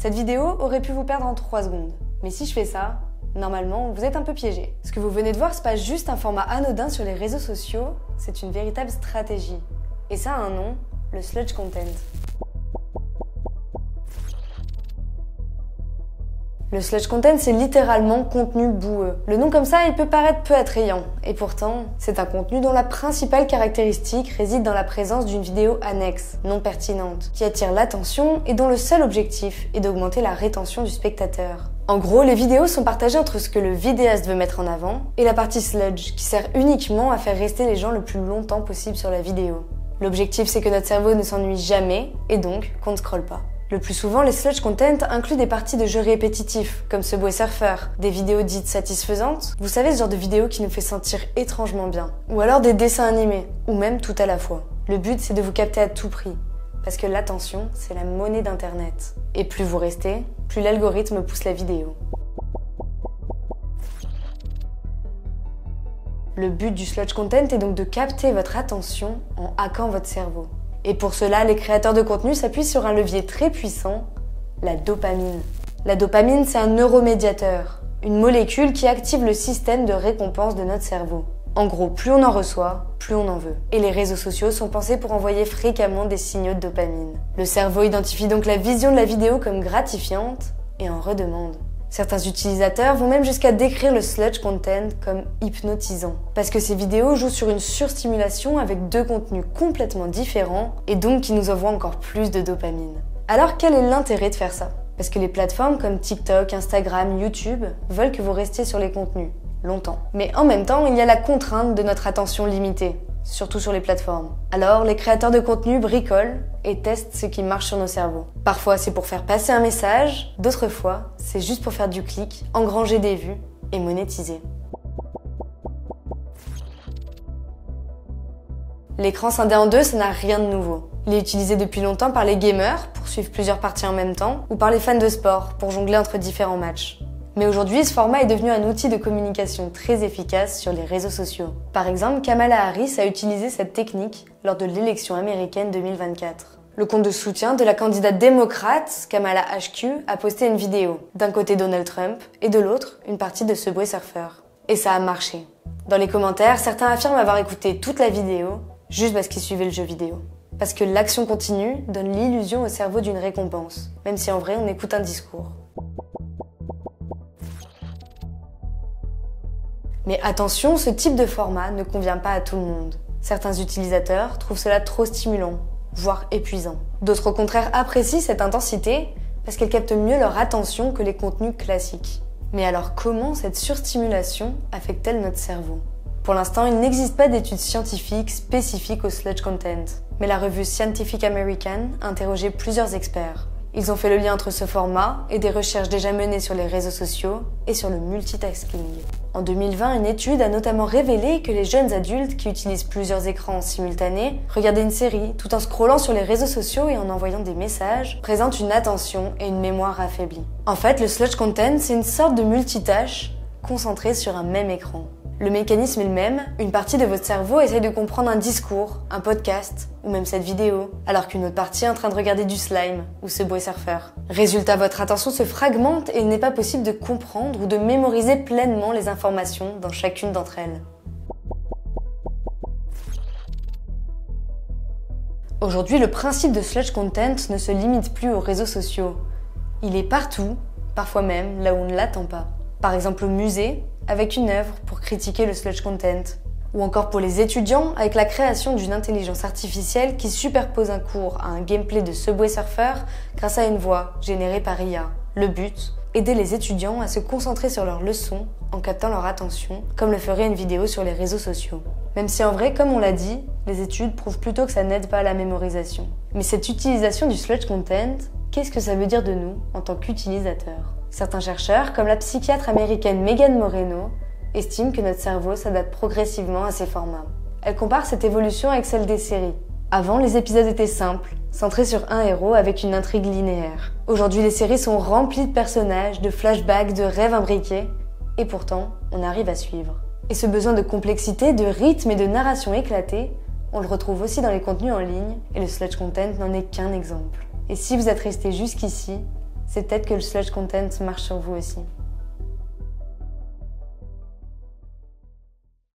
Cette vidéo aurait pu vous perdre en 3 secondes. Mais si je fais ça, normalement, vous êtes un peu piégé. Ce que vous venez de voir, c'est pas juste un format anodin sur les réseaux sociaux, c'est une véritable stratégie. Et ça a un nom, le sludge content. Le sludge content, c'est littéralement contenu boueux. Le nom comme ça, il peut paraître peu attrayant. Et pourtant, c'est un contenu dont la principale caractéristique réside dans la présence d'une vidéo annexe, non pertinente, qui attire l'attention et dont le seul objectif est d'augmenter la rétention du spectateur. En gros, les vidéos sont partagées entre ce que le vidéaste veut mettre en avant et la partie sludge, qui sert uniquement à faire rester les gens le plus longtemps possible sur la vidéo. L'objectif, c'est que notre cerveau ne s'ennuie jamais et donc qu'on ne scrolle pas. Le plus souvent, les sludge content incluent des parties de jeux répétitifs, comme Subway Surfer, des vidéos dites satisfaisantes, vous savez ce genre de vidéo qui nous fait sentir étrangement bien, ou alors des dessins animés, ou même tout à la fois. Le but, c'est de vous capter à tout prix, parce que l'attention, c'est la monnaie d'Internet. Et plus vous restez, plus l'algorithme pousse la vidéo. Le but du sludge content est donc de capter votre attention en hackant votre cerveau. Et pour cela, les créateurs de contenu s'appuient sur un levier très puissant, la dopamine. La dopamine, c'est un neuromédiateur, une molécule qui active le système de récompense de notre cerveau. En gros, plus on en reçoit, plus on en veut. Et les réseaux sociaux sont pensés pour envoyer fréquemment des signaux de dopamine. Le cerveau identifie donc la vision de la vidéo comme gratifiante et en redemande. Certains utilisateurs vont même jusqu'à décrire le sludge content comme hypnotisant. Parce que ces vidéos jouent sur une surstimulation avec 2 contenus complètement différents et donc qui nous envoient encore plus de dopamine. Alors quel est l'intérêt de faire ça? Parce que les plateformes comme TikTok, Instagram, YouTube veulent que vous restiez sur les contenus longtemps. Mais en même temps, il y a la contrainte de notre attention limitée, surtout sur les plateformes. Alors, les créateurs de contenu bricolent et testent ce qui marche sur nos cerveaux. Parfois, c'est pour faire passer un message, d'autres fois, c'est juste pour faire du clic, engranger des vues et monétiser. L'écran scindé en 2, ça n'a rien de nouveau. Il est utilisé depuis longtemps par les gamers pour suivre plusieurs parties en même temps, ou par les fans de sport pour jongler entre différents matchs. Mais aujourd'hui, ce format est devenu un outil de communication très efficace sur les réseaux sociaux. Par exemple, Kamala Harris a utilisé cette technique lors de l'élection américaine 2024. Le compte de soutien de la candidate démocrate, Kamala HQ, a posté une vidéo. D'un côté Donald Trump et de l'autre, une partie de Subway Surfer. Et ça a marché. Dans les commentaires, certains affirment avoir écouté toute la vidéo juste parce qu'ils suivaient le jeu vidéo. Parce que l'action continue donne l'illusion au cerveau d'une récompense, même si en vrai on écoute un discours. Mais attention, ce type de format ne convient pas à tout le monde. Certains utilisateurs trouvent cela trop stimulant, voire épuisant. D'autres au contraire apprécient cette intensité parce qu'elle capte mieux leur attention que les contenus classiques. Mais alors comment cette surstimulation affecte-t-elle notre cerveau? Pour l'instant, il n'existe pas d'études scientifiques spécifiques au sludge content, mais la revue Scientific American a interrogé plusieurs experts. Ils ont fait le lien entre ce format et des recherches déjà menées sur les réseaux sociaux et sur le multitasking. En 2020, une étude a notamment révélé que les jeunes adultes qui utilisent plusieurs écrans en simultané, regarder une série tout en scrollant sur les réseaux sociaux et en envoyant des messages, présentent une attention et une mémoire affaiblies. En fait, le sludge content, c'est une sorte de multitâche concentrée sur un même écran. Le mécanisme est le même, une partie de votre cerveau essaye de comprendre un discours, un podcast, ou même cette vidéo, alors qu'une autre partie est en train de regarder du slime ou Subway Surfer. Résultat, votre attention se fragmente et il n'est pas possible de comprendre ou de mémoriser pleinement les informations dans chacune d'entre elles. Aujourd'hui, le principe de sludge content ne se limite plus aux réseaux sociaux. Il est partout, parfois même là où on ne l'attend pas. Par exemple au musée, avec une œuvre pour critiquer le sludge content. Ou encore pour les étudiants, avec la création d'une intelligence artificielle qui superpose un cours à un gameplay de Subway Surfer grâce à une voix générée par IA. Le but, aider les étudiants à se concentrer sur leurs leçons en captant leur attention, comme le ferait une vidéo sur les réseaux sociaux. Même si en vrai, comme on l'a dit, les études prouvent plutôt que ça n'aide pas à la mémorisation. Mais cette utilisation du sludge content, qu'est-ce que ça veut dire de nous en tant qu'utilisateurs? Certains chercheurs, comme la psychiatre américaine Megan Moreno, estiment que notre cerveau s'adapte progressivement à ces formats. Elle compare cette évolution avec celle des séries. Avant, les épisodes étaient simples, centrés sur un héros avec une intrigue linéaire. Aujourd'hui, les séries sont remplies de personnages, de flashbacks, de rêves imbriqués, et pourtant, on arrive à suivre. Et ce besoin de complexité, de rythme et de narration éclatée, on le retrouve aussi dans les contenus en ligne, et le sludge content n'en est qu'un exemple. Et si vous êtes resté jusqu'ici, c'est peut-être que le sludge content marche sur vous aussi.